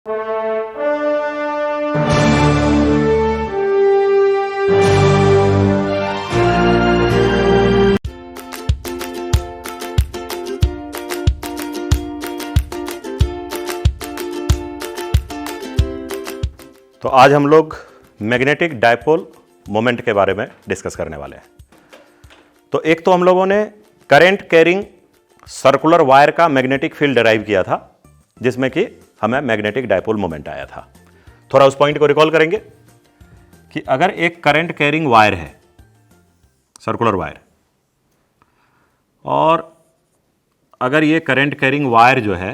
तो आज हम लोग मैग्नेटिक डायपोल मोमेंट के बारे में डिस्कस करने वाले हैं। तो एक तो हम लोगों ने करंट कैरिंग सर्कुलर वायर का मैग्नेटिक फील्ड डिराइव किया था, जिसमें कि हमें मैग्नेटिक डायपोल मोमेंट आया था। थोड़ा उस पॉइंट को रिकॉल करेंगे कि अगर एक करंट कैरिंग वायर है, सर्कुलर वायर, और अगर ये करंट कैरिंग वायर जो है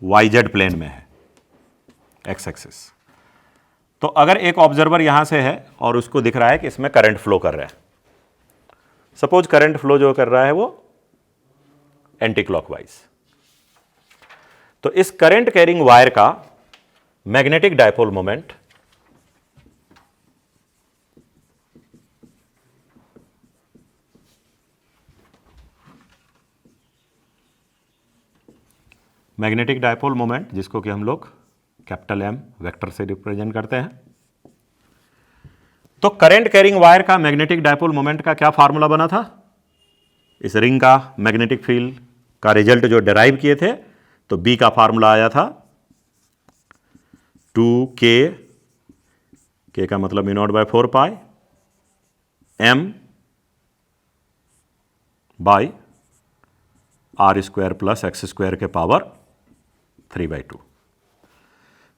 YZ प्लेन में है, एक्स एक्सिस, तो अगर एक ऑब्जर्वर यहां से है और उसको दिख रहा है कि इसमें करंट फ्लो कर रहा है, सपोज करंट फ्लो जो कर रहा है वो एंटी क्लॉकवाइज, तो इस करंट कैरिंग वायर का मैग्नेटिक डायपोल मोमेंट जिसको कि हम लोग कैपिटल M वेक्टर से रिप्रेजेंट करते हैं। तो करंट कैरिंग वायर का मैग्नेटिक डायपोल मोमेंट का क्या फार्मूला बना था? इस रिंग का मैग्नेटिक फील्ड का रिजल्ट जो डिराइव किए थे, तो B का फार्मूला आया था 2K, K का मतलब μ0/4 पाई M by R² plus X² के पावर 3/2।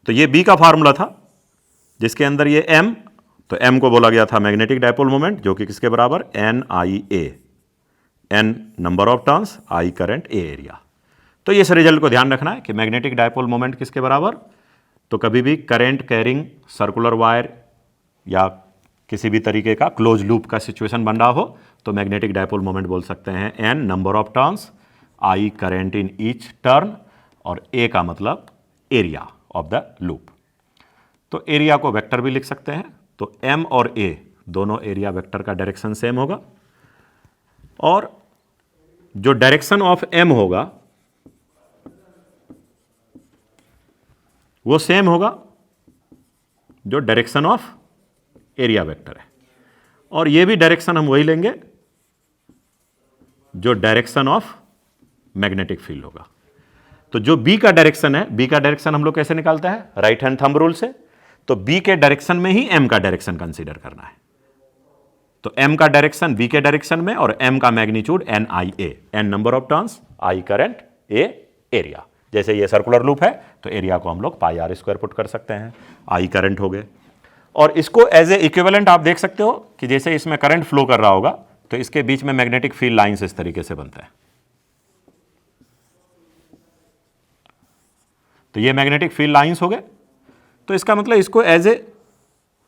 तो ये B का फार्मूला था, जिसके अंदर ये M, तो M को बोला गया था मैग्नेटिक डायपोल मोमेंट, जो कि किसके बराबर? NIA, N number of turns, I current, A area. तो इस रिजल्ट को ध्यान रखना है कि मैग्नेटिक डायपोल मोमेंट किसके बराबर? तो कभी भी करंट कैरिंग सर्कुलर वायर या किसी भी तरीके का क्लोज लूप का सिचुएशन बन रहा हो, तो मैग्नेटिक डायपोल मोमेंट बोल सकते हैं N number of turns, I current in each turn, और A का मतलब एरिया ऑफ द लूप। तो एरिया को वेक्टर भी लिख सकते हैं, तो M और A दोनों एरिया वेक्टर का डायरेक्शन सेम होगा, और जो डायरेक्शन ऑफ M होगा वो सेम होगा जो डायरेक्शन ऑफ एरिया वेक्टर है, और ये भी डायरेक्शन हम वही लेंगे जो डायरेक्शन ऑफ मैग्नेटिक फील्ड होगा। तो जो B का डायरेक्शन है, B का डायरेक्शन हम लोग कैसे निकालते हैं? राइट हैंड थंब रूल से। तो B के डायरेक्शन में ही M का डायरेक्शन कंसीडर करना है। तो M का डायरेक्शन B के डायरेक्शन में, और M का magnitude NIA, N number of turns, I current, A area. जैसे ये सर्कुलर लूप है तो एरिया को हम लोग πr² पुट कर सकते हैं, I करंट हो गए। और इसको एज ए इक्विवेलेंट आप देख सकते हो कि जैसे इसमें करंट फ्लो कर रहा होगा, तो इसके बीच में मैग्नेटिक फील्ड लाइंस इस तरीके से बनता है। तो ये मैग्नेटिक फील्ड लाइंस हो गए, तो इसका मतलब इसको एज ए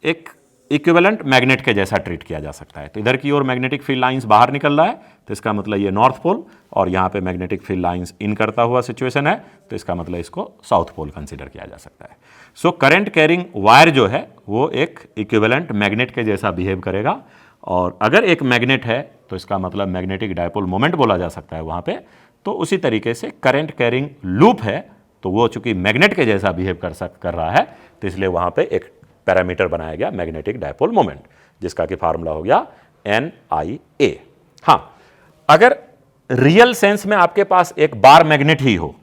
एक इक्विवेलेंट मैग्नेट के जैसा ट्रीट किया जा सकता है। तो इधर की ओर मैग्नेटिक फील्ड लाइंस बाहर निकल रहा है, तो इसका मतलब ये नॉर्थ पोल, और यहाँ पे मैग्नेटिक फील्ड लाइंस इन करता हुआ सिचुएशन है, तो इसका मतलब इसको साउथ पोल कंसीडर किया जा सकता है। सो करंट कैरिंग वायर जो है वो एक इक्विवेलेंट मैग्नेट के जैसा बिहेव करेगा, और अगर एक मैग्नेट है तो इसका मतलब मैग्नेटिक डायपोल मोमेंट बोला जा सकता है वहाँ पे। तो उसी तरीके से करंट कैरिंग लूप है, तो वो चूंकि मैग्नेट के जैसा बिहेव कर रहा है, तो इसलिए वहाँ पे एक पैरामीटर बनाया गया मैग्नेटिक डायपोल मोमेंट, जिसका कि फार्मूला हो गया NIA। हाँ, अगर रियल सेंस में आपके पास एक बार मैग्नेट ही हो,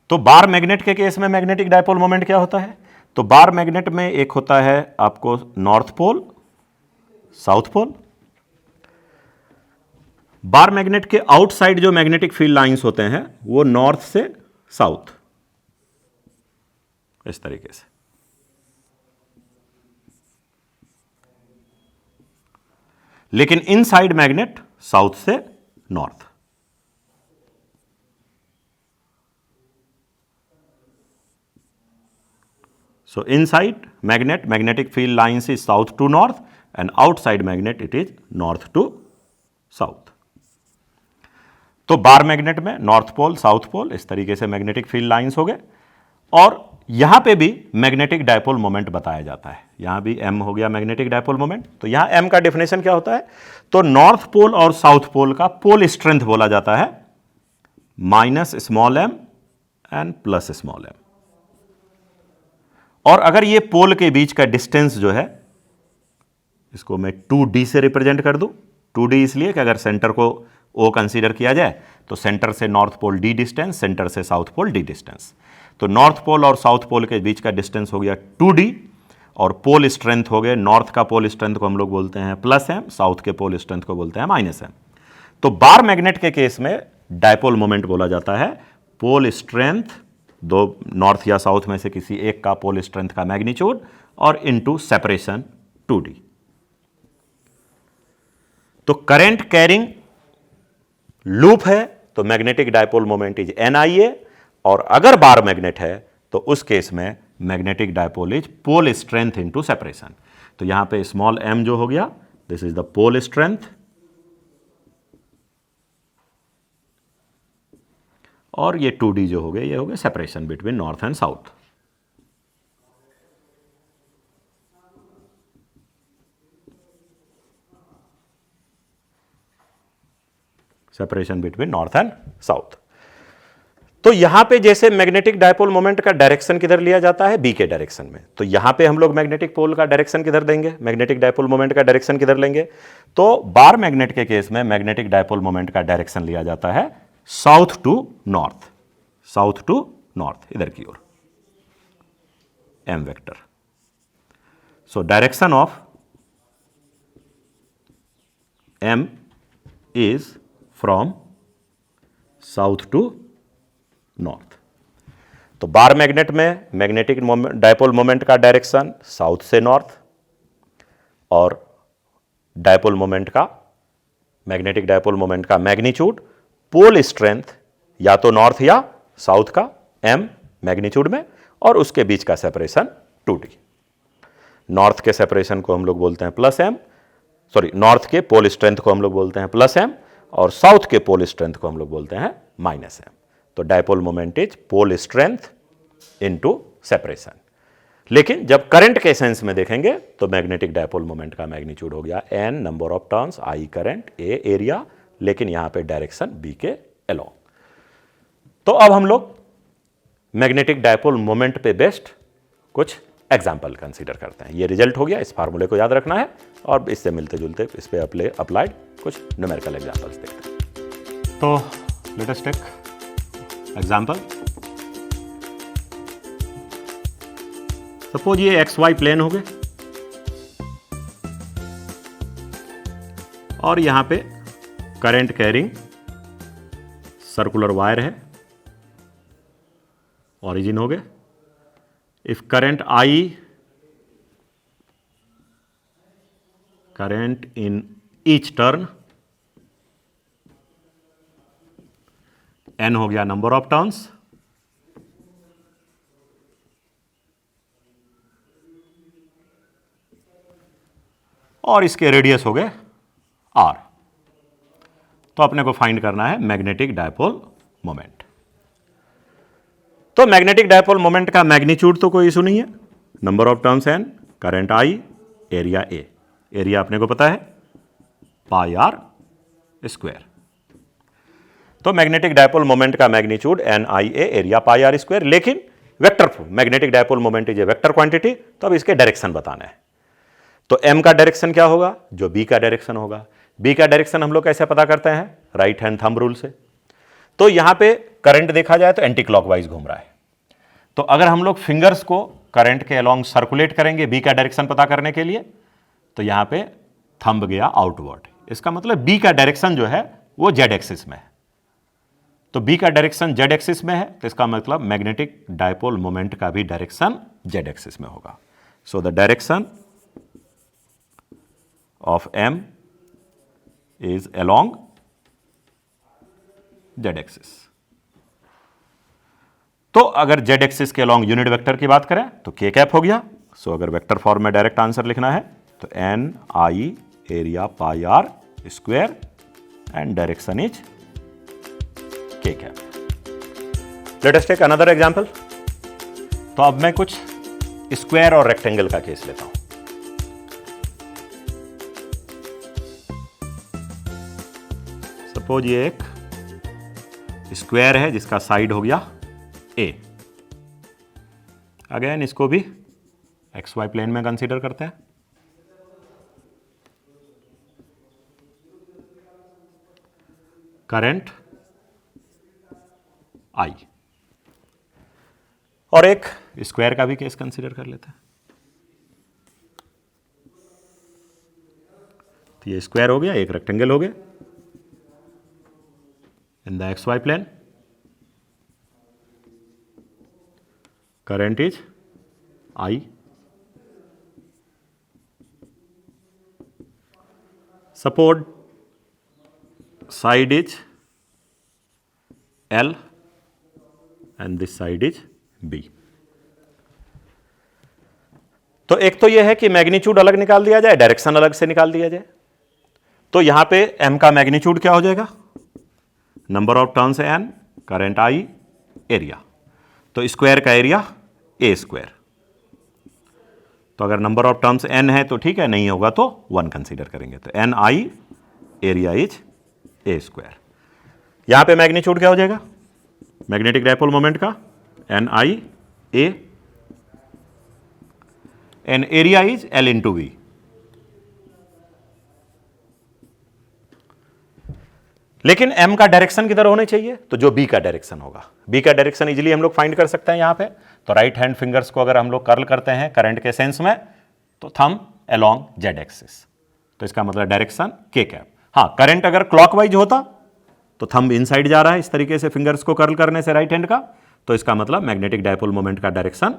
तो बार मैग्नेट के केस में मैग्नेटिक डायपोल मोमेंट क्या होता है? तो बार मैग्नेट में एक होता है आपको north pole, south pole. Bar magnet के आउटसाइड जो मैग्नेटिक फील्ड लाइंस होते हैं वो नॉर्थ से साउथ, इस तरीके से। लेकिन इनसाइड मैग्नेट साउथ से north. So inside magnet, magnetic field lines is south to north, and outside magnet it is north to south. तो बार मैग्नेट में नॉर्थ पोल, साउथ पोल, इस तरीके से मैग्नेटिक फील्ड लाइंस हो गए। और यहां पे भी मैग्नेटिक डायपोल मोमेंट बताया जाता है। यहां भी m हो गया मैग्नेटिक डायपोल मोमेंट। तो यहां m का डेफिनेशन क्या होता है? तो नॉर्थ पोल और साउथ पोल का पोल स्ट्रेंथ बोला जाता है minus small m and plus small m। और अगर ये पोल के बीच का डिस्टेंस जो है, इसको मैं 2d से रिप्रेजेंट कर दूं। 2d इसलिए कि अगर सेंटर को O कंसीडर किया जाए तो सेंटर से north pole d distance, centre से साउथ पोल d डिस्टेंस। तो नॉर्थ पोल और साउथ पोल के बीच का डिस्टेंस हो गया 2d, और पोल स्ट्रेंथ हो गए, नॉर्थ का पोल स्ट्रेंथ को हम लोग बोलते हैं प्लस m, साउथ के पोल स्ट्रेंथ को बोलते हैं माइनस m। तो बार मैग्नेट के केस में डायपोल मोमेंट बोला जाता है पोल स्ट्रेंथ, दो नॉर्थ या साउथ में से किसी एक का पोल स्ट्रेंथ का मैग्नीट्यूड, और इनटू सेपरेशन 2d। तो करंट कैरिंग लूप है तो magnetic dipole moment is NIA, और अगर बार मैग्नेट है तो उस केस में magnetic dipole is pole strength into separation. तो यहां पे स्मॉल m जो हो गया, this is the pole strength, और ये 2d जो हो गए, ये हो गए separation between north and south. Separation between north and south. तो यहां पे जैसे मैग्नेटिक डायपोल मोमेंट का डायरेक्शन किधर लिया जाता है? बी के डायरेक्शन में। तो यहां पे हम लोग मैग्नेटिक पोल का डायरेक्शन किधर देंगे? मैग्नेटिक डायपोल मोमेंट का डायरेक्शन किधर लेंगे? तो बार मैग्नेट के केस में मैग्नेटिक डायपोल मोमेंट का डायरेक्शन लिया जाता है south to north, south to north, इधर की ओर m vector. So direction of m is from south to north. तो बार मैग्नेट में मैग्नेटिक डायपोल मोमेंट का डायरेक्शन साउथ से नॉर्थ, और डायपोल मोमेंट का, मैग्नेटिक डायपोल मोमेंट का मैग्नीट्यूड पोल स्ट्रेंथ या तो नॉर्थ या साउथ का m मैग्नीट्यूड में, और उसके बीच का सेपरेशन 2d। नॉर्थ के सेपरेशन को हम लोग बोलते हैं प्लस m, सॉरी नॉर्थ के पोल स्ट्रेंथ को हम लोग बोलते हैं प्लस m, और साउथ के पोल स्ट्रेंथ को हम लोग बोलते हैं माइनस m। तो dipole moment is pole strength into separation. लेकिन जब करंट के सेंस में देखेंगे तो मैग्नेटिक डायपोल मोमेंट का मैग्नीट्यूड हो गया n number of turns, I current, A area, लेकिन यहां पे डायरेक्शन B के अलोंग। तो अब हम लोग मैग्नेटिक डायपोल मोमेंट पे बेस्ड कुछ एग्जाम्पल कंसीडर करते हैं। ये रिजल्ट हो गया, इस फार्मूले को याद रखना है, और इससे मिलते जुलते इस पे अप्लाइड कुछ न्यूमेरिकल एग्जाम्पल्स देखते हैं। तो let us take example. Suppose ये XY प्लेन हो गए, और यहां पे करंट कैरिंग सर्कुलर वायर है, ऑरिजिन हो गए। If current in each turn, n हो गया नंबर ऑफ टर्न्स, और इसके रेडियस हो गए r। तो अपने को फाइंड करना है मैग्नेटिक डायपोल मोमेंट। तो मैग्नेटिक डायपोल मोमेंट का मैग्नीट्यूड तो कोई इशू नहीं है, number of turns n, current I, area A। Area अपने को पता है पाई r स्क्वायर। तो मैग्नेटिक डायपोल मोमेंट का magnitude NIA, area pi r square. लेकिन vector, magnetic dipole moment is a vector quantity, तो अब इसके डायरेक्शन बताना है। तो m का डायरेक्शन क्या होगा? जो b का डायरेक्शन होगा। b का डायरेक्शन हम लोग कैसे पता करते हैं? राइट हैंड थंब रूल से। तो यहां पे करंट देखा जाए तो एंटी क्लॉकवाइज घूम रहा है, तो अगर हम लोग फिंगर्स को करंट के अलोंग सर्कुलेट करेंगे b का डायरेक्शन पता करने के लिए, तो यहां पे थंब गया आउटवर्ड। इसका मतलब b का डायरेक्शन जो है वो z एक्सिस में है। तो b का डायरेक्शन z एक्सिस में है, तो इसका मतलब मैग्नेटिक डायपोल मोमेंट का भी डायरेक्शन z एक्सिस में होगा। So the direction of m is along z axis. तो अगर z एक्सिस के अलोंग यूनिट वेक्टर की बात करें तो k कैप हो गया। सो अगर वेक्टर फॉर्म में डायरेक्ट आंसर लिखना है तो NI area pi r square and direction is k cap. Let us take another example. तो तो अब मैं कुछ स्क्वायर और रेक्टेंगल का केस लेता हूं। सपोज ये एक स्क्वायर है जिसका साइड हो गया A। अगेन इसको भी XY प्लेन में कंसीडर करते हैं। करंट I और एक स्क्वायर का भी केस कंसीडर कर लेते हैं। तो ये स्क्वायर हो गया, एक रेक्टेंगल हो गया in the XY plane. Current is I। Suppose side is L and this side is B। तो एक तो यह है कि मैग्नीट्यूड अलग निकाल दिया जाए, डायरेक्शन अलग से निकाल दिया जाए। तो यहां पे M का मैग्नीट्यूड क्या हो जाएगा? नंबर ऑफ टर्न्स है N, करंट I, एरिया। तो स्क्वायर का एरिया A स्क्वायर। तो अगर नंबर ऑफ टर्म्स N है तो ठीक है, नहीं होगा तो 1 कंसीडर करेंगे। तो NI area is A square. यहां पे मैग्नीट्यूड क्या हो जाएगा मैग्नेटिक डायपोल मोमेंट का? NI A and area is L into V। लेकिन M का डायरेक्शन किधर होने चाहिए? तो जो B का डायरेक्शन होगा। B का डायरेक्शन इजीली हम लोग फाइंड कर सकते हैं यहां पे। तो राइट हैंड फिंगर्स को अगर हम लोग कर्ल करते हैं करंट के सेंस में, तो थंब अलोंग Z एक्सिस। तो इसका मतलब डायरेक्शन K कैप। हाँ, करंट अगर क्लॉकवाइज होता तो थंब इनसाइड जा रहा है इस तरीके से फिंगर्स को कर्ल करने से राइट हैंड का, तो इसका मतलब मैग्नेटिक डायपोल मोमेंट का डायरेक्शन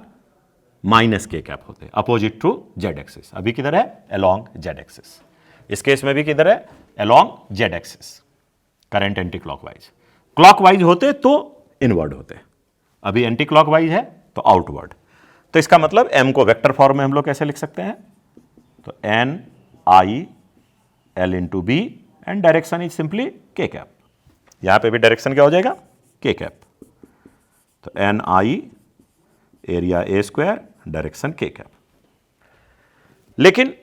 माइनस K कैप होते, अपोजिट टू Z एक्सिस। अभी किधर है? Along Z axis. इस केस में भी किधर है? Along Z axis. Current anti clockwise. Clockwise होते तो इनवर्ड होते, अभी एंटी क्लॉकवाइज है तो आउटवर्ड। तो इसका मतलब M को वेक्टर फॉर्म में हम लोग कैसे लिख सकते हैं? तो NI L into B and direction is simply K cap. यहां पे भी डायरेक्शन क्या हो जाएगा? K cap. तो NI area A square, direction K cap. लेकिन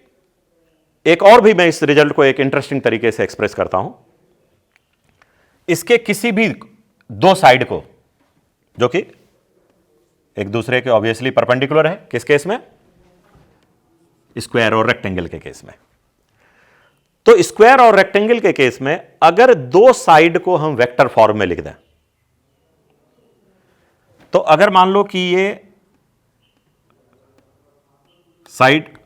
एक और भी मैं इस रिजल्ट को एक इंटरेस्टिंग तरीके से एक्सप्रेस करता हूं। इसके किसी भी दो साइड को जो कि एक दूसरे के ऑब्वियसली परपेंडिकुलर है, किस केस में? स्क्वायर और रेक्टेंगल के केस में। तो स्क्वायर और रेक्टेंगल के केस में अगर दो साइड को हम वेक्टर फॉर्म में लिख दें, तो अगर मान लो कि ये साइड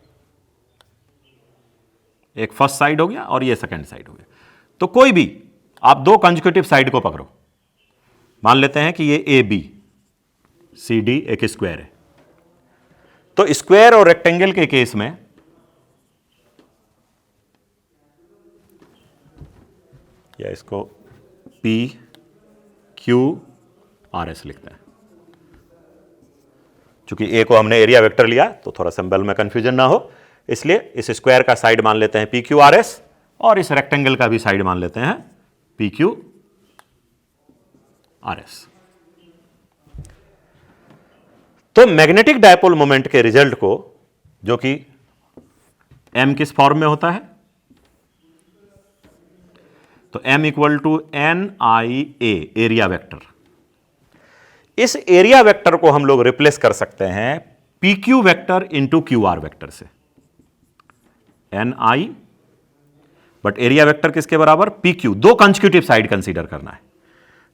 एक फर्स्ट साइड हो गया और ये सेकंड साइड हो गया, तो कोई भी आप दो कंसेक्यूटिव साइड को पकड़ो। मान लेते हैं कि ये AB CD एक स्क्वायर है। तो स्क्वायर और रेक्टेंगल के केस में या इसको PQRS लिखते हैं। चूंकि A को हमने एरिया वेक्टर लिया तो थोड़ा सिंबल में कंफ्यूजन ना हो, इसलिए इस स्क्वायर का साइड मान लेते हैं PQRS और इस रेक्टेंगल का भी साइड मान लेते हैं PQRS। तो मैग्नेटिक डायपोल मोमेंट के रिजल्ट को, जो कि M किस फॉर्म में होता है? तो M equal to NIA area vector. इस एरिया वेक्टर को हम लोग रिप्लेस कर सकते हैं PQ vector into QR vector से। NI बट एरिया वेक्टर किसके बराबर? PQ। दो कंसेक्यूटिव साइड कंसीडर करना है,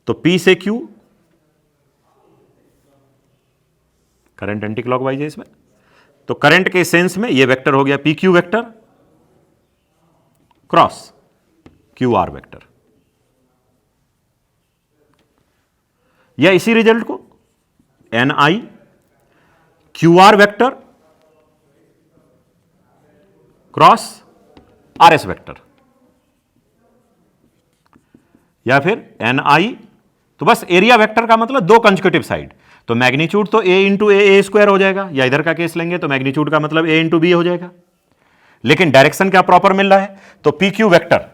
तो P से Q। करंट एंटी क्लॉकवाइज है इसमें, तो करंट के सेंस में यह वेक्टर हो गया PQ vector cross QR vector. या इसी रिजल्ट को NI QR vector cross RS vector, या फिर NI, तो बस एरिया वेक्टर का मतलब दो कंसेक्यूटिव साइड, तो मैग्नीट्यूड तो A इंटू ए स्क्वायर हो जाएगा, या इधर का केस लेंगे तो मैग्नीट्यूड का मतलब A इंटू B हो जाएगा। लेकिन डायरेक्शन क्या प्रॉपर मिल रहा है? तो PQ वेक्टर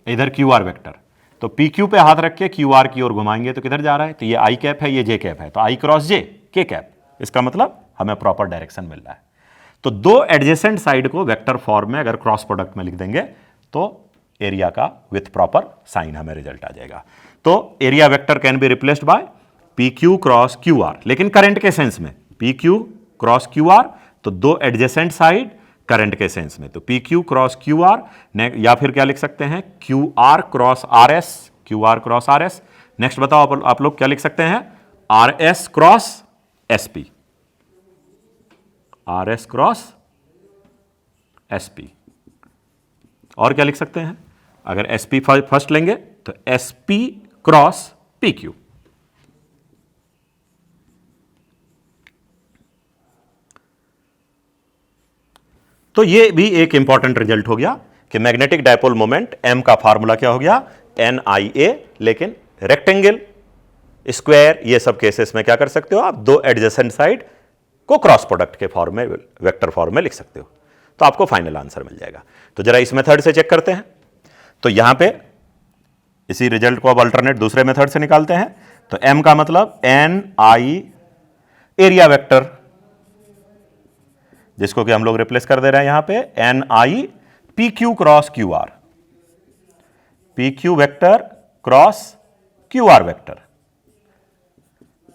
इधर QR वेक्टर, तो PQ पे हाथ रख के QR की ओर घुमाएंगे तो किधर जा रहा है? तो ये I कैप है, ये J कैप है, तो I cross J K cap. इसका मतलब हमें प्रॉपर डायरेक्शन मिल रहा है। तो दो एडजेसेंट साइड को वेक्टर फॉर्म में अगर क्रॉस प्रोडक्ट में लिख देंगे तो एरिया का विथ प्रॉपर साइन हमें रिजल्ट आ जाएगा। तो area vector can be replaced by P Q cross Q are, लेकिन करंट के सेंस में P Q cross Q are, तो दो एडजेसेंट साइड करंट के सेंस में, तो P Q cross Q are, या फिर क्या लिख सकते हैं Q R cross R S, Q R cross R S. Next बताओ आप लोग क्या लिख सकते हैं, R S cross S P, R S cross S P. और क्या लिख सकते हैं, अगर एस पी फर्स्ट लेंगे तो S P cross P Q. तो ये भी एक इंपॉर्टेंट रिजल्ट हो गया कि मैग्नेटिक डायपोल मोमेंट एम का फार्मूला क्या हो गया, एन आई ए। लेकिन रेक्टेंगल, स्क्वायर, ये सब केसेस में क्या कर सकते हो आप, दो एडजेसेंट साइड को क्रॉस प्रोडक्ट के फॉर्म में, वेक्टर फॉर्म में लिख सकते हो, तो आपको फाइनल आंसर मिल जाएगा। तो जरा इस मेथड से चेक करते हैं। तो यहां पे इसी रिजल्ट को अब अल्टरनेट दूसरे मेथड से निकालते हैं। तो एम का मतलब एन आई एरिया वेक्टर, जिसको कि हम लोग रिप्लेस कर दे रहे हैं यहां पे N I P Q cross Q R, P Q vector cross Q R vector.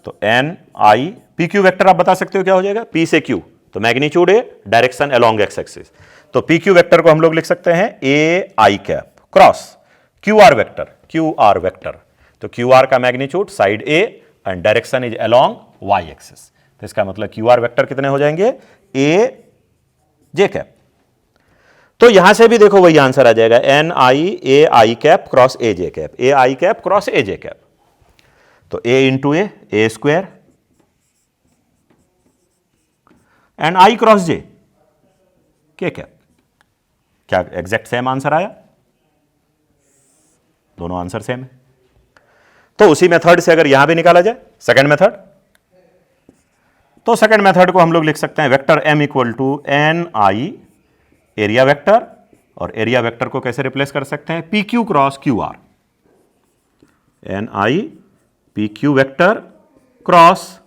तो N I P Q vector आप बता सकते हो क्या हो जाएगा, पी से क्यू, तो magnitude A, direction along X axis. तो पी क्यू वेक्टर को हम लोग लिख सकते हैं A I cap cross Q R vector, Q R vector. तो क्यू आर का magnitude side A and direction is along Y axis. तो इसका मतलब क्यू आर वेक्टर कितने हो जाएंगे, ए जे कैप। तो यहां से भी देखो वही आंसर आ जाएगा, N I A I cap cross A J cap, A I cap cross A J cap. तो A into A square and I cross J K cap. क्या एग्जैक्ट सेम आंसर आया, दोनों आंसर सेम है। तो उसी method से अगर यहां भी निकाला जाए सेकंड मेथड, तो सेकंड मेथड को हम लोग लिख सकते हैं vector M equal to N I area vector, और एरिया वेक्टर को कैसे रिप्लेस कर सकते हैं, P Q cross Q R, N I P Q vector cross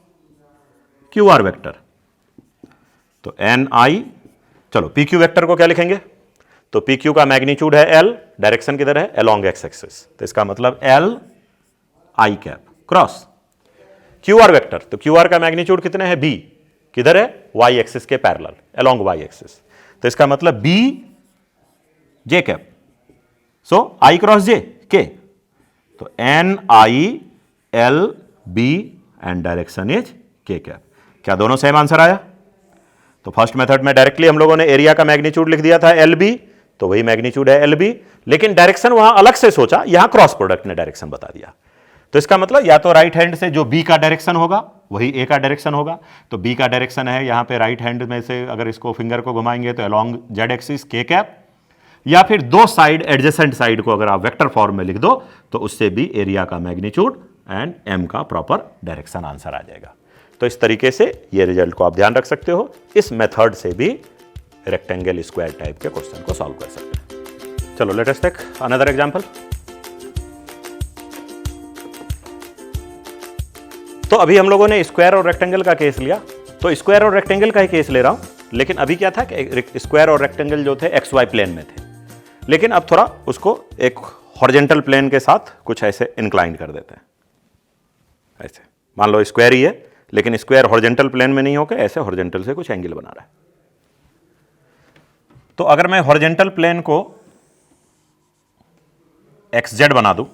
Q R vector. तो एन आई, चलो पी क्यू वेक्टर को क्या लिखेंगे, तो पी क्यू का मैग्नीट्यूड है एल, डायरेक्शन किधर है अलोंग एक्स एक्सिस, तो इसका मतलब L I cap cross Q R vector. तो क्यू आर का मैग्नीट्यूड कितने हैं, बी, किधर है वाई एक्सिस के पैरेलल अलोंग वाई एक्सिस, तो इसका मतलब B J cap, so I cross J K. तो N I L B and direction is K cap. क्या दोनों सेम आंसर आया। तो फर्स्ट मेथड में डायरेक्टली हम लोगों ने एरिया का मैग्नीट्यूड लिख दिया था एल बी, तो वही मैग्नीट्यूड है एल बी, लेकिन डायरेक्शन वहां अलग से सोचा, यहां क्रॉस प्रोडक्ट ने डायरेक्शन बता दिया। तो इसका मतलब या तो राइट हैंड से जो बी का डायरेक्शन होगा वही ए का डायरेक्शन होगा। तो बी का डायरेक्शन है यहां पे राइट हैंड में से अगर इसको फिंगर को घुमाएंगे तो अलोंग जेड एक्सिस के कैप, या फिर दो साइड एडजेसेंट साइड को अगर आप वेक्टर फॉर्म में लिख दो तो उससे भी एरिया का मैग्नीट्यूड एंड एम का प्रॉपर डायरेक्शन आंसर आ जाएगा। तो इस तरीके से ये रिजल्ट को आप ध्यान रख सकते हो, इस मेथड से भी रेक्टेंगल स्क्वायर टाइप के क्वेश्चन को सॉल्व कर सकते हैं। चलो let us take another example. तो अभी हम लोगों ने स्क्वायर और रेक्टेंगल का केस लिया, तो स्क्वायर और रेक्टेंगल का ही केस ले रहा हूं, लेकिन अभी क्या था कि स्क्वायर और रेक्टेंगल जो थे एक्स वाई प्लेन में थे, लेकिन अब थोड़ा उसको एक हॉरिजॉन्टल प्लेन के साथ कुछ ऐसे इंक्लाइन कर देते हैं। ऐसे मान लो स्क्वायर ही है, लेकिन स्क्वायर हॉरिजॉन्टल प्लेन में नहीं होकर ऐसे हॉरिजॉन्टल से कुछ एंगल बना रहा है। तो अगर मैं हॉरिजॉन्टल प्लेन को एक्स जेड बना दूं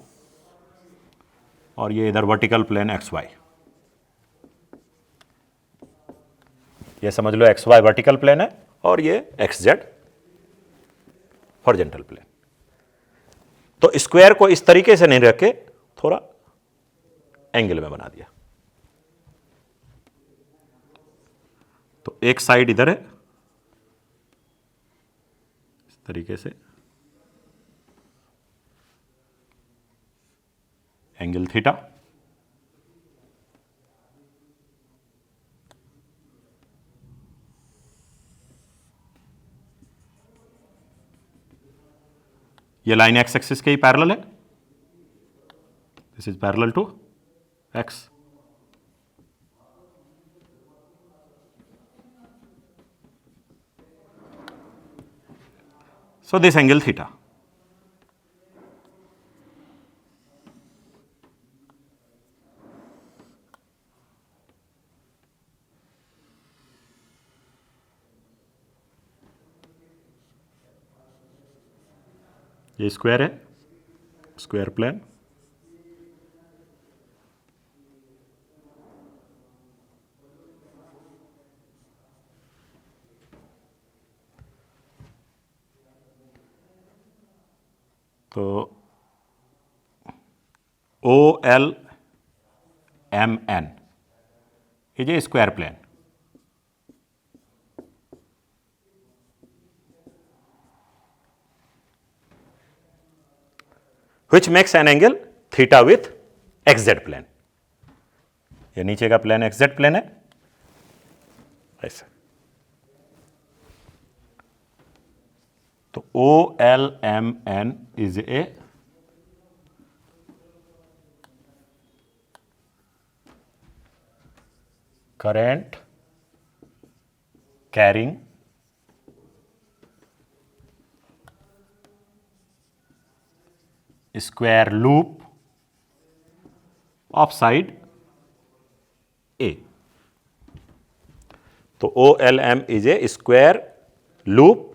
और ये इधर वर्टिकल प्लेन एक्स वाई, ये समझ लो एक्स वाई वर्टिकल प्लेन है और ये एक्स जेड हॉरिजॉन्टल प्लेन। तो स्क्वायर को इस तरीके से नहीं रख के थोड़ा एंगल में बना दिया। तो एक साइड इधर है इस तरीके से एंगल थीटा, ये लाइन एक्स एक्सिस के ही पैरेलल है, this is parallel to X. So this angle theta. ये स्क्वायर है, स्क्वायर प्लेन, तो OLMN is a square plane. Which makes an angle theta with XZ plane. ये नीचे का प्लेन XZ प्लेन है, ऐसे। तो OLMN is a current carrying square loop of side A. तो OLM is a square loop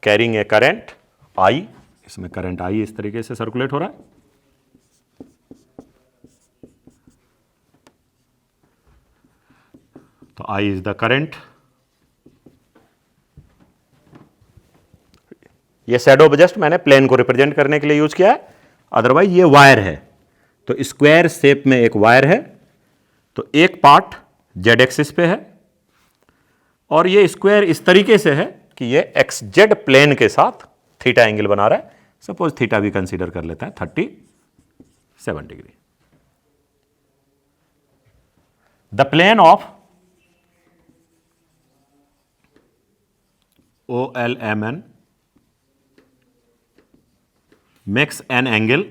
carrying a current I. इसमें current I इस तरीके से सर्कुलेट हो रहा है। तो I is the current। ये शैडो जस्ट मैंने प्लेन को रिप्रेजेंट करने के लिए यूज किया है, अदरवाइज ये वायर है। तो स्क्वायर शेप में एक वायर है, तो एक पार्ट जेड एक्सिस पे है और ये स्क्वायर इस तरीके से है कि ये एक्स जेड प्लेन के साथ थीटा एंगल बना रहा है। सपोज थीटा भी कंसीडर कर लेते हैं 37 degree. The plane of OLMN makes an angle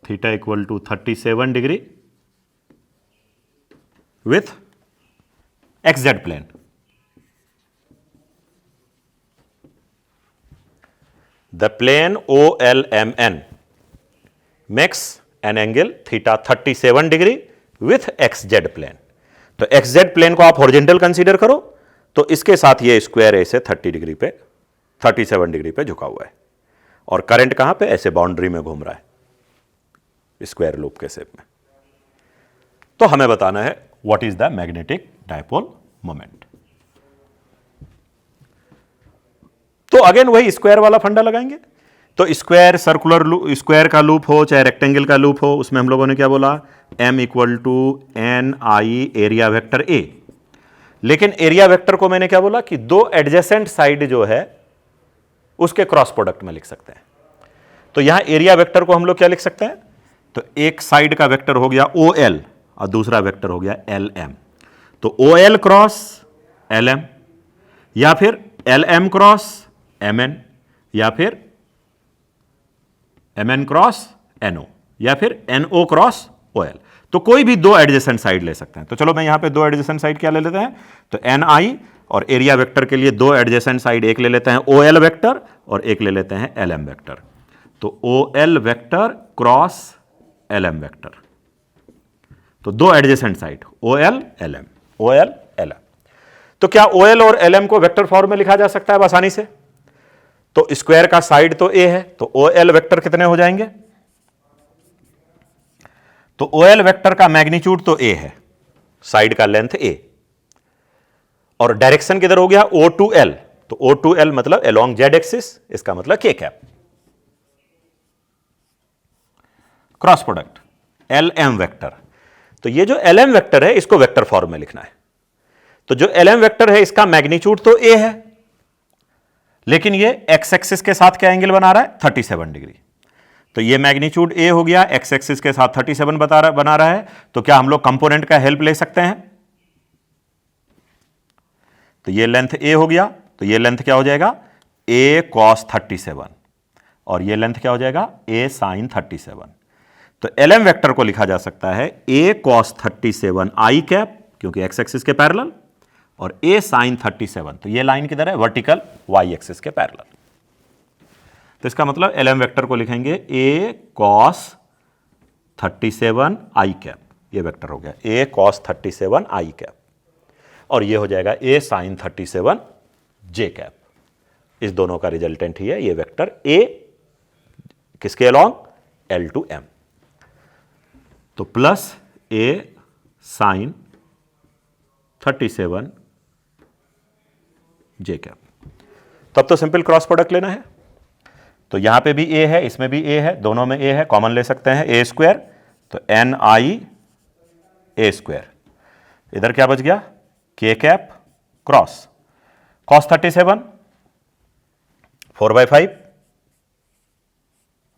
theta equal to 37 degree with XZ plane. The plane OLMN makes an angle theta 37 degree with XZ plane. तो XZ plane को आप horizontal consider करो, तो इसके साथ ये स्क्वायर ऐसे 37 degree पे झुका हुआ है और करंट कहां पे, ऐसे बाउंड्री में घूम रहा है स्क्वायर लूप के शेप में। तो हमें बताना है what is the magnetic dipole moment. तो अगेन वही स्क्वायर वाला फंडा लगाएंगे। तो स्क्वायर सर्कुलर स्क्वायर का लूप हो चाहे रेक्टेंगल का लूप हो, उसमें हम लोगों ने क्या बोला, M equal to NI area vector A। लेकिन एरिया वेक्टर को मैंने क्या बोला कि दो एडजेसेंट साइड जो है उसके क्रॉस प्रोडक्ट में लिख सकते हैं। तो यहां एरिया वेक्टर को हम लोग क्या लिख सकते हैं, तो एक साइड का वेक्टर हो गया OL और दूसरा वेक्टर हो गया LM। तो OL क्रॉस LM या फिर LM क्रॉस MN या फिर MN क्रॉस NO या फिर NO क्रॉस OL। तो कोई भी दो एडजेसेंट साइड ले सकते हैं। तो चलो मैं यहां पे दो एडजेसेंट साइड क्या ले लेते हैं, तो NI और एरिया वेक्टर के लिए दो एडजेसेंट साइड, एक ले लेते हैं OL वेक्टर और एक ले लेते हैं LM वेक्टर। तो OL vector cross LM vector, तो दो adjacent side OL LM, OL LM। तो क्या OL और LM को वेक्टर फॉर्म में लिखा जा सकता है आसानी से? तो स्क्वायर का साइड तो A है, तो OL वेक्टर कितने हो जाएंगे, तो OL वेक्टर का मैग्नीट्यूड तो A है, साइड का लेंथ A, और डायरेक्शन किधर हो गया O टू L, तो O टू L मतलब अलोंग जेड एक्सिस, इसका मतलब K cap. Cross product LM vector, तो ये जो LM वेक्टर है इसको वेक्टर फॉर्म में लिखना है। तो जो LM वेक्टर है इसका मैग्नीट्यूड तो A है, लेकिन ये एक्स एक्सिस के साथ क्या एंगल बना रहा है, 37 डिग्री। तो ये मैग्नीट्यूड A हो गया, एक्स एक्सिस के साथ 37 बना रहा है। तो क्या हम लोग कंपोनेंट का हेल्प ले सकते हैं? तो ये लेंथ A हो गया, तो ये लेंथ क्या हो जाएगा, A cos 37 और ये लेंथ क्या हो जाएगा, A sin 37। तो LM वेक्टर को लिखा जा सकता है A cos 37 I कैप, क्योंकि एक्स एक्सिस के पैरेलल, और a sin 37, तो ये लाइन किधर है, वर्टिकल y एक्सिस के पैरेलल। तो इसका मतलब LM वेक्टर को लिखेंगे a cos 37 i कैप, ये वेक्टर हो गया a cos 37 i कैप, और ये हो जाएगा a sin 37 j कैप। इस दोनों का रिजल्टेंट ही है ये वेक्टर a, किसके अलॉन्ग, L to M। तो plus a sin 37 j cap. तब तो सिंपल क्रॉस प्रोडक्ट लेना है, तो यहां पे भी a है, इसमें भी a है, दोनों में a है, कॉमन ले सकते हैं a स्क्वायर, तो ni a स्क्वायर, इधर क्या बच गया, k cap cross cos 37 4/5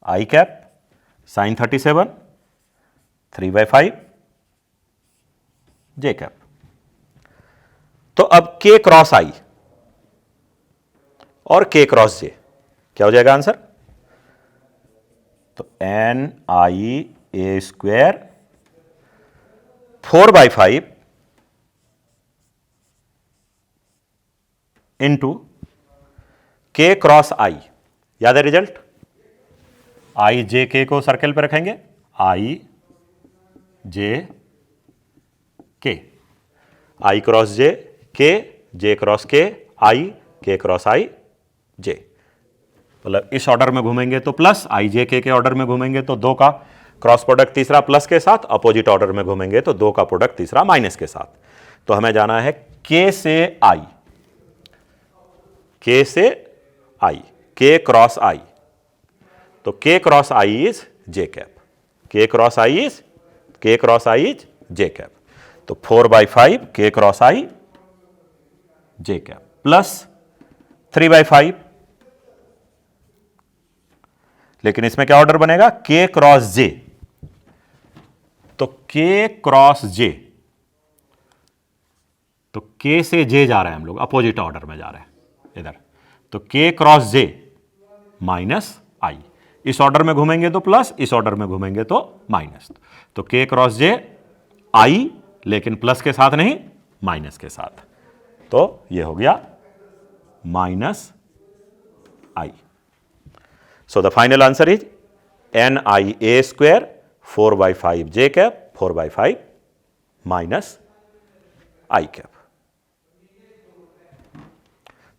i cap sin 37 3/5 j cap. तो अब k क्रॉस i और k क्रॉस j क्या हो जाएगा आंसर, तो ni a square 4/5 into k cross i, याद है रिजल्ट, i j k को सर्कल पे रखेंगे, i j k, i cross j k, j cross k i, k cross i j, मतलब इस ऑर्डर में घूमेंगे तो प्लस, i j k के ऑर्डर में घूमेंगे तो दो का क्रॉस प्रोडक्ट तीसरा प्लस के साथ, अपोजिट ऑर्डर में घूमेंगे तो दो का प्रोडक्ट तीसरा माइनस के साथ। तो हमें जाना है k से i, k से i, k क्रॉस i, तो k cross i is j cap, k cross i is j cap, तो 4/5 k cross i j cap plus 3/5, लेकिन इसमें क्या ऑर्डर बनेगा, k क्रॉस j, तो k क्रॉस j, तो k से j जा रहे हैं हम लोग, अपोजिट ऑर्डर में जा रहे हैं इधर, तो k cross j minus i, इस ऑर्डर में घूमेंगे तो प्लस, इस ऑर्डर में घूमेंगे तो माइनस, तो k क्रॉस j i, लेकिन प्लस के साथ नहीं माइनस के साथ, तो ये हो गया minus i। So the final answer is ni a square 4/5 j cap 4/5 minus i cap.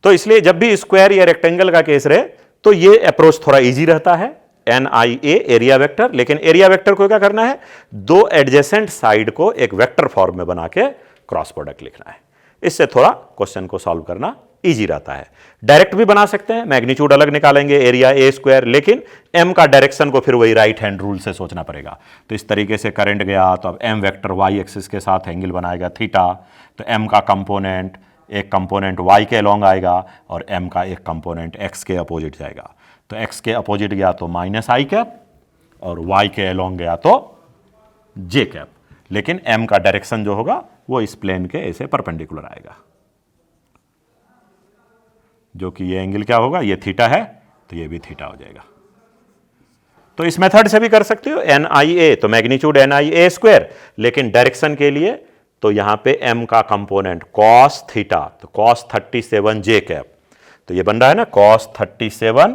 तो इसलिए जब भी स्क्वायर या रेक्टेंगल का केस रहे तो ये अप्रोच थोड़ा इजी रहता है, NIA एरिया वेक्टर, लेकिन एरिया वेक्टर को क्या करना है, दो एडजेसेंट साइड को एक वेक्टर फॉर्म में बना के क्रॉस प्रोडक्ट लिखना है, इससे थोड़ा क्वेश्चन को सॉल्व करना इजी रहता है। डायरेक्ट भी बना सकते हैं, मैग्नीट्यूड अलग निकालेंगे, एरिया a स्क्वायर, लेकिन m का डायरेक्शन को फिर वही राइट हैंड रूल से सोचना पड़ेगा। तो इस तरीके से करंट गया तो अब m वेक्टर y एक्सिस के साथ एंगल बनाएगा थीटा, तो m का कंपोनेंट, एक कंपोनेंट y के अलोंग आएगा और m का एक कंपोनेंट x के अपोजिट जाएगा, तो x के अपोजिट गया तो माइनस i कैप और y के अलोंग गया तो j कैप, लेकिन m का डायरेक्शन जो होगा वो इस प्लेन के ऐसे परपेंडिकुलर आएगा, जो कि ये एंगल क्या होगा, ये थीटा है तो ये भी थीटा हो जाएगा। तो इस मेथड से भी कर सकते हो, NIA तो मैग्नीट्यूड NIA स्क्वायर, लेकिन डायरेक्शन के लिए तो यहां पे m का कंपोनेंट cos थीटा, तो cos 37 j कैप, तो ये बन रहा है ना cos 37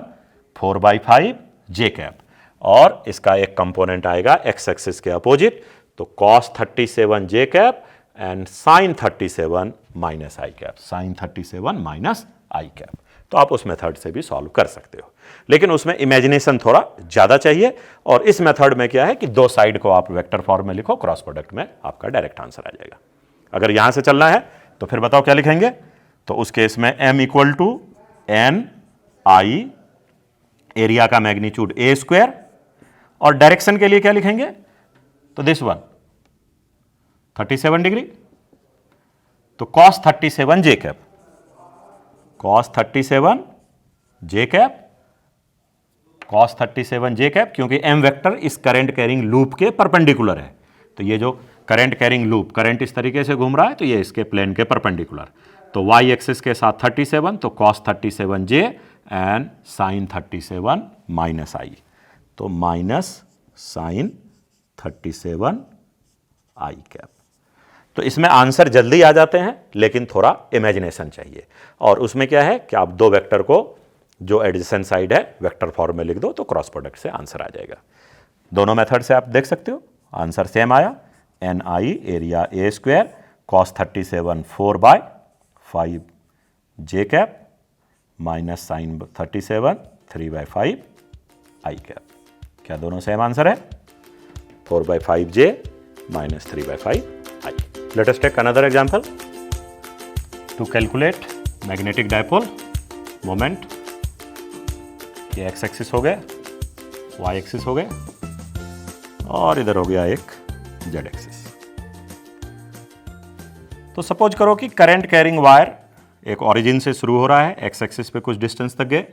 4/5 j कैप, और इसका एक कंपोनेंट आएगा x एक्सिस के अपोजिट, तो cos 37 j cap and sin 37 minus i cap, sin 37 minus i cap. तो आप उस मेथड से भी सॉल्व कर सकते हो, लेकिन उसमें इमेजिनेशन थोड़ा ज्यादा चाहिए, और इस मेथड में क्या है कि दो साइड को आप वेक्टर फॉर्म में लिखो, क्रॉस प्रोडक्ट में आपका डायरेक्ट आंसर आ जाएगा। अगर यहां से चलना है तो फिर बताओ क्या लिखेंगे, तो उस केस में m equal to n i, area का मैग्नीट्यूड a स्क्वायर, और डायरेक्शन के लिए क्या लिखेंगे, तो दिस वन 37 डिग्री, तो cos 37 j cap, cos 37 j cap, cos 37 j cap, क्योंकि m वेक्टर इस करंट कैरिंग लूप के परपेंडिकुलर है, तो ये जो करंट कैरिंग लूप, करंट इस तरीके से घूम रहा है तो ये इसके प्लेन के परपेंडिकुलर, तो y एक्सिस के साथ 37, तो cos 37 j and sin 37 minus i, तो माइनस sin 37 i कैप। तो इसमें आंसर जल्दी आ जाते हैं, लेकिन थोड़ा इमेजिनेशन चाहिए। और उसमें क्या है कि आप दो वेक्टर को जो एडजेसेंट साइड है वेक्टर फॉर्म में लिख दो तो क्रॉस प्रोडक्ट से आंसर आ जाएगा। दोनों मेथड से आप देख सकते हो आंसर सेम आया। N I area A square cos 37 4/5 J cap minus sine 37 3/5 I cap. क्या दोनों सेम आंसर है? 4/5 J minus 3/5 I. Let us take another example to calculate magnetic dipole moment. ये x एक्सिस हो गए, y axis हो गए और इधर हो गया एक z एक्सिस। तो सपोज करो कि करंट कैरिंग वायर एक ओरिजिन से शुरू हो रहा है, x एक्सिस पे कुछ डिस्टेंस तक गए,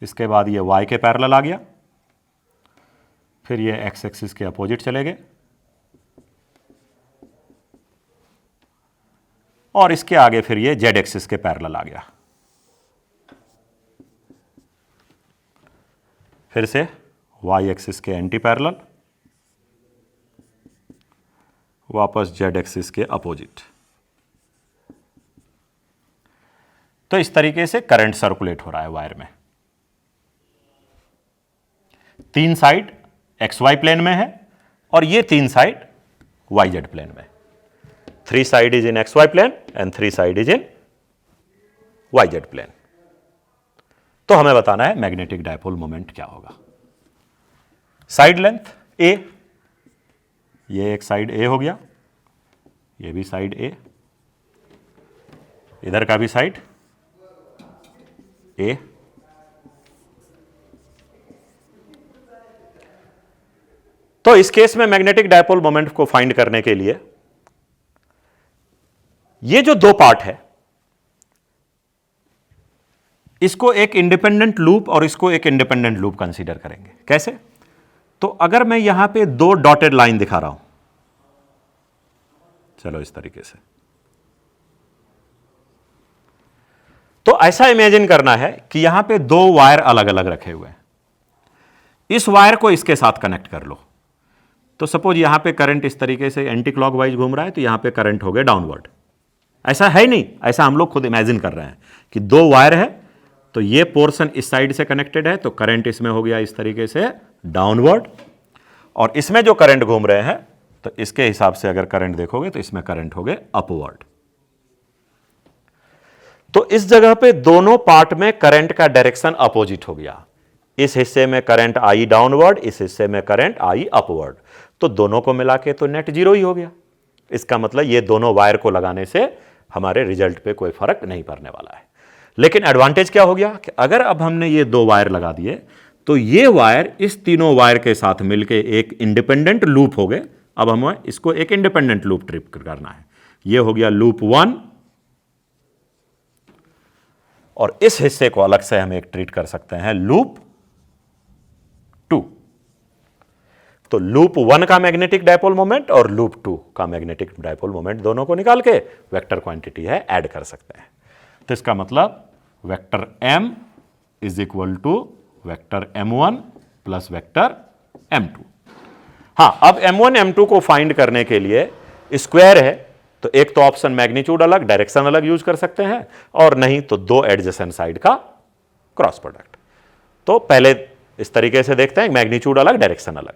इसके बाद ये y के पैरेलल आ गया, फिर ये एक्स एक्सिस के अपोजिट चले गए और इसके आगे फिर ये जेड एक्सिस के पैरेलल आ गया। फिर से वाई एक्सिस के एंटी पैरेलल, वापस जेड एक्सिस के अपोजिट। तो इस तरीके से करंट सर्कुलेट हो रहा है वायर में। तीन साइड एक्स वाई प्लेन में है और ये तीन साइड वाई जेड प्लेन में। 3 side is in X Y plane and 3 side is in Y Z plane. तो हमें बताना है मैग्नेटिक डायपोल मोमेंट क्या होगा। साइड लेंथ ए, ये एक साइड ए हो गया, ये भी साइड ए, इधर का भी साइड ए। तो इस केस में मैग्नेटिक डायपोल मोमेंट को फाइंड करने के लिए ये जो दो पार्ट है इसको एक इंडिपेंडेंट लूप और इसको एक इंडिपेंडेंट लूप कंसीडर करेंगे। कैसे? तो अगर मैं यहां पे दो डॉटेड लाइन दिखा रहा हूं, चलो इस तरीके से, तो ऐसा इमेजिन करना है कि यहां पे दो वायर अलग अलग रखे हुए हैं, इस वायर को इसके साथ कनेक्ट कर लो। तो सपोज यहां पे करंट इस तरीके से एंटी क्लॉकवाइज घूम रहा है, तो यहां पे करंट हो गया डाउनवर्ड। ऐसा है नहीं, ऐसा हम लोग खुद इमेजिन कर रहे हैं कि दो वायर है, तो ये पोर्शन इस साइड से कनेक्टेड है, तो करंट इसमें हो गया इस तरीके से डाउनवर्ड, और इसमें जो करंट घूम रहे हैं तो इसके हिसाब से अगर करंट देखोगे तो इसमें करंट हो गए अपवर्ड। तो इस जगह पे दोनों पार्ट में करंट का डायरेक्शन अपोजिट हो गया। इस हिस्से में करंट आई डाउनवर्ड, इस हिस्से में करंट आई अपवर्ड, तो दोनों को मिला के तो नेट जीरो ही हो गया। इसका मतलब ये दोनों वायर को लगाने से हमारे रिजल्ट पे कोई फर्क नहीं पड़ने वाला है। लेकिन एडवांटेज क्या हो गया कि अगर अब हमने ये दो वायर लगा दिए तो ये वायर इस तीनों वायर के साथ मिलके एक इंडिपेंडेंट लूप हो गए। अब हमें इसको एक इंडिपेंडेंट लूप ट्रिप करना है। ये हो गया लूप 1 और इस हिस्से को अलग से हम एक ट्रीट कर सकते हैं लूप 2। तो लूप 1 का मैग्नेटिक डायपोल मोमेंट और लूप 2 का मैग्नेटिक डायपोल मोमेंट दोनों को निकाल के वेक्टर क्वांटिटी है ऐड कर सकते हैं। तो इसका मतलब vector m is equal to vector m1 plus vector m2। हां, अब m1 m2 को फाइंड करने के लिए स्क्वायर है, तो एक तो ऑप्शन मैग्नीट्यूड अलग डायरेक्शन अलग यूज कर सकते हैं, और नहीं तो दो एडजेसेंट साइड का क्रॉस प्रोडक्ट। तो पहले इस तरीके से देखते हैं, मैग्नीट्यूड अलग डायरेक्शन अलग।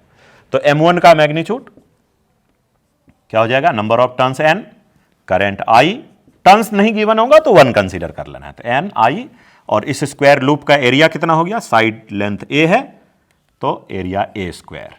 तो m1 का मैग्नीट्यूड क्या हो जाएगा? Number of turns n, current i, turns नहीं गिवन होगा तो 1 कंसीडर कर लेना है, तो n i, और इस स्क्वायर लूप का एरिया कितना हो गया? साइड लेंथ a है तो एरिया a स्क्वायर।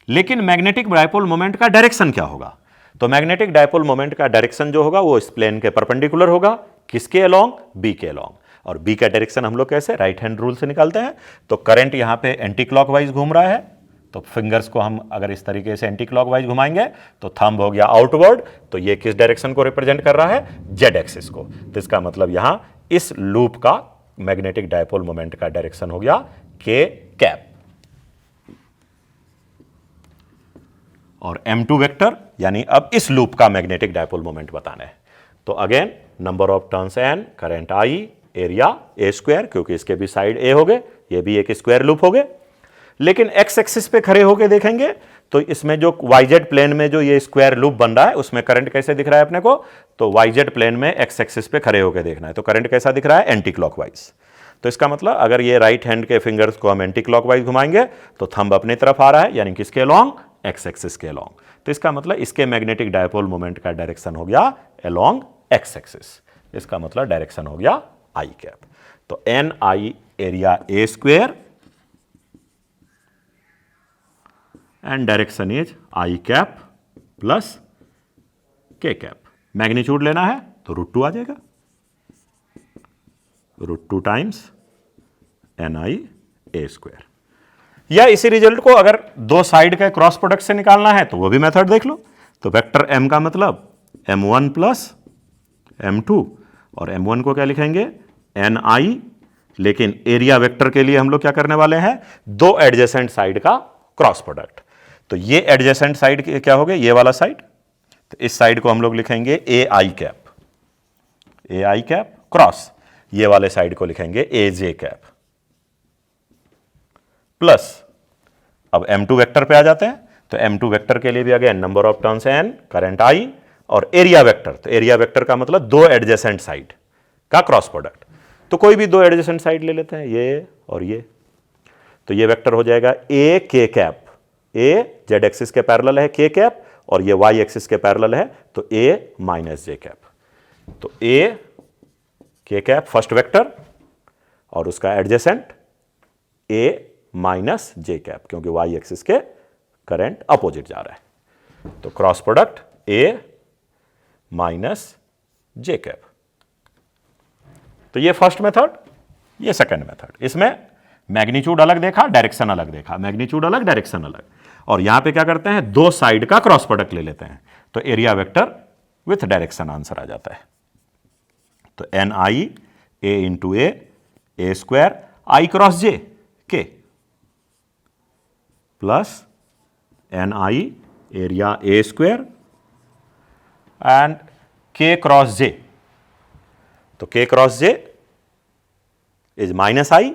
लेकिन मैग्नेटिक डायपोल मोमेंट का डायरेक्शन क्या होगा? तो मैग्नेटिक डायपोल मोमेंट का डायरेक्शन जो होगा वो इस प्लेन के परपेंडिकुलर होगा। किसके अलोंग? b के अलोंग। और b का डायरेक्शन हम लोग कैसे? राइट हैंड रूल से निकालते हैं। तो करंट यहां पे एंटी क्लॉकवाइज घूम रहा है, तो फिंगर्स को हम अगर इस तरीके से एंटी क्लॉकवाइज घुमाएंगे तो थंब हो गया आउटवर्ड, तो ये किस डायरेक्शन को रिप्रेजेंट कर रहा है? जेड एक्सिस को। तो इसका मतलब यहां इस लूप का मैग्नेटिक डायपोल मोमेंट का डायरेक्शन हो गया के कैप। और m2 वेक्टर यानी अब इस लूप का मैग्नेटिक डायपोल मोमेंट बताना है। तो again number of turns n, current i, area a square, क्योंकि इसके भी साइड a हो गए, ये भी एक स्क्वायर लूप हो गए। लेकिन x एक्सिस पे खड़े होके देखेंगे तो इसमें जो वाईजेड प्लेन में जो ये स्क्वायर लूप बन रहा है उसमें करंट कैसे दिख रहा है अपने को, तो वाईजेड प्लेन में एक्स एक्सिस पे खड़े होकर देखना है, तो करंट कैसा दिख रहा है, एंटी क्लॉकवाइज। तो इसका मतलब अगर ये राइट हैंड के फिंगर्स को हम एंटी क्लॉकवाइज घुमाएंगे तो थंब अपनी तरफ आ रहा है, यानी किसके अलोंग, एक्स एक्सिस के अलोंग। तो इसका मतलब इसके मैग्नेटिक डायपोल मोमेंट का डायरेक्शन हो गया अलोंग एक्स एक्सिस, इसका मतलब डायरेक्शन हो गया आई कैप। तो N I area A square and direction is I cap plus K cap. Magnitude लेना है तो √2 आ जाएगा, √2 times N I A square. या इसी रिजल्ट को अगर दो साइड के क्रॉस प्रोडक्ट से निकालना है तो वो भी मेथड देख लो। तो वेक्टर m का मतलब m1 प्लस m2, और m1 को क्या लिखेंगे, ni, लेकिन एरिया वेक्टर के लिए हम लोग क्या करने वाले हैं, दो एडजेसेंट साइड का क्रॉस प्रोडक्ट। तो ये एडजेसेंट साइड क्या हो गया, ये वाला साइड, तो इस साइड को हम लोग लिखेंगे ए आई कैप क्रॉस, ये वाले साइड को लिखेंगे ए जे कैप प्लस। अब m2 वेक्टर पे आ जाते हैं, तो m2 वेक्टर के लिए भी अगेन नंबर ऑफ टर्न्स है n, करंट i, और एरिया वेक्टर, तो एरिया वेक्टर का मतलब दो एडजेसेंट साइड का क्रॉस प्रोडक्ट। तो कोई भी दो एडजेसेंट साइड ले लेते हैं, ये और ये, तो ये वेक्टर हो जाएगा ए के कैप, ए जेड एक्सिस के पैरेलल है के कैप, और ये वाई एक्सिस के पैरेलल है तो ए माइनस जे कैप। तो ए के कैप फर्स्ट वेक्टर और उसका एडजेसेंट ए माइनस जे कैप, क्योंकि वाई एक्सिस के करंट अपोजिट जा रहा है। तो क्रॉस प्रोडक्ट ए माइनस जे कैप। तो ये फर्स्ट मेथड, ये सेकंड मेथड। इसमें मैग्नीट्यूड अलग देखा, डायरेक्शन अलग देखा, मैग्नीट्यूड अलग, डायरेक्शन अलग, और यहां पे क्या करते हैं, दो साइड का क्रॉस प्रोडक्ट ले लेते हैं, तो area vector with direction answer आ जाता है। तो N I A into A square I cross J K plus N I area A square and K cross J. तो K cross J is minus I,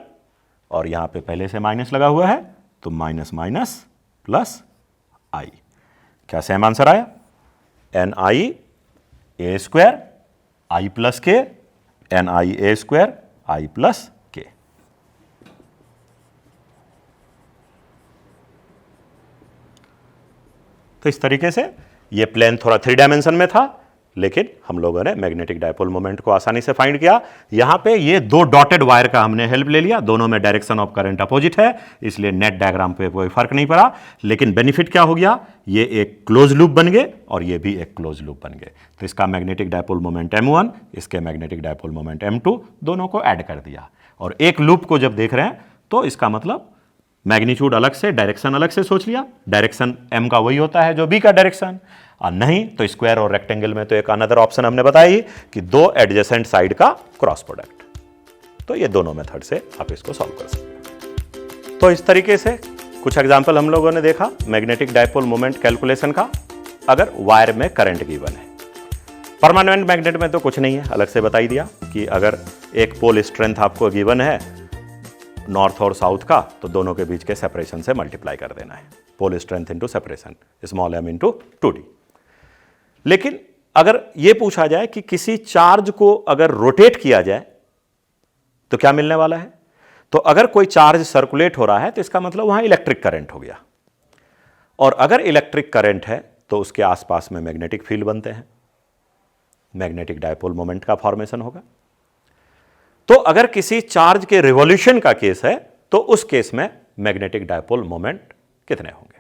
और यहां पे पहले से माइनस लगा हुआ है तो माइनस माइनस प्लस आई। क्या सेम आंसर आया, N I A square I plus के, N I A square I plus के। तो इस तरीके से ये प्लेन थोड़ा 3 डायमेंशन में था, लेकिन हम लोगों ने मैग्नेटिक डायपोल मोमेंट को आसानी से फाइंड किया। यहां पे ये दो डॉटेड वायर का हमने हेल्प ले लिया, दोनों में डायरेक्शन ऑफ करंट अपोजिट है, इसलिए नेट डायग्राम पे कोई फर्क नहीं पड़ा। लेकिन बेनिफिट क्या हो गया, ये एक क्लोज लूप बन गए और ये भी एक क्लोज लूप बन गए। तो इसका मैग्नेटिक डायपोल मोमेंट m1, इसके मैग्नेटिक डायपोल मोमेंट m2, दोनों को ऐड कर दिया। और एक लूप को जब देख रहे हैं तो इसका मतलब मैग्नीट्यूड अलग से, डायरेक्शन अलग से सोच लिया। डायरेक्शन m का वही होता है जो b का डायरेक्शन, और नहीं तो स्क्वायर और रेक्टेंगल में तो एक अनदर ऑप्शन हमने बताया ही कि दो एडजेसेंट साइड का क्रॉस प्रोडक्ट। तो ये दोनों मेथड से आप इसको सॉल्व कर सकते हैं। तो इस तरीके से कुछ एग्जांपल हम लोगों ने देखा मैग्नेटिक डायपोल मोमेंट कैलकुलेशन का, अगर वायर में करंट गिवन है। परमानेंट मैग्नेट में तो कुछ नहीं है, अलग से बता ही दिया कि अगर एक पोल स्ट्रेंथ आपको गिवन है नॉर्थ और साउथ का, तो दोनों के बीच के सेपरेशन से मल्टीप्लाई कर देना है, pole strength into separation, small m into 2d। लेकिन अगर यह पूछा जाए कि किसी चार्ज को अगर रोटेट किया जाए तो क्या मिलने वाला है, तो अगर कोई चार्ज सर्कुलेट हो रहा है तो इसका मतलब वहां इलेक्ट्रिक करंट हो गया, और अगर इलेक्ट्रिक करंट है तो उसके आसपास में मैग्नेटिक फील्ड बनते हैं, मैग्नेटिक डायपोल मोमेंट का फॉर्मेशन होगा। तो अगर किसी चार्ज के रिवॉल्यूशन का केस है तो उस केस में मैग्नेटिक डायपोल मोमेंट कितने होंगे।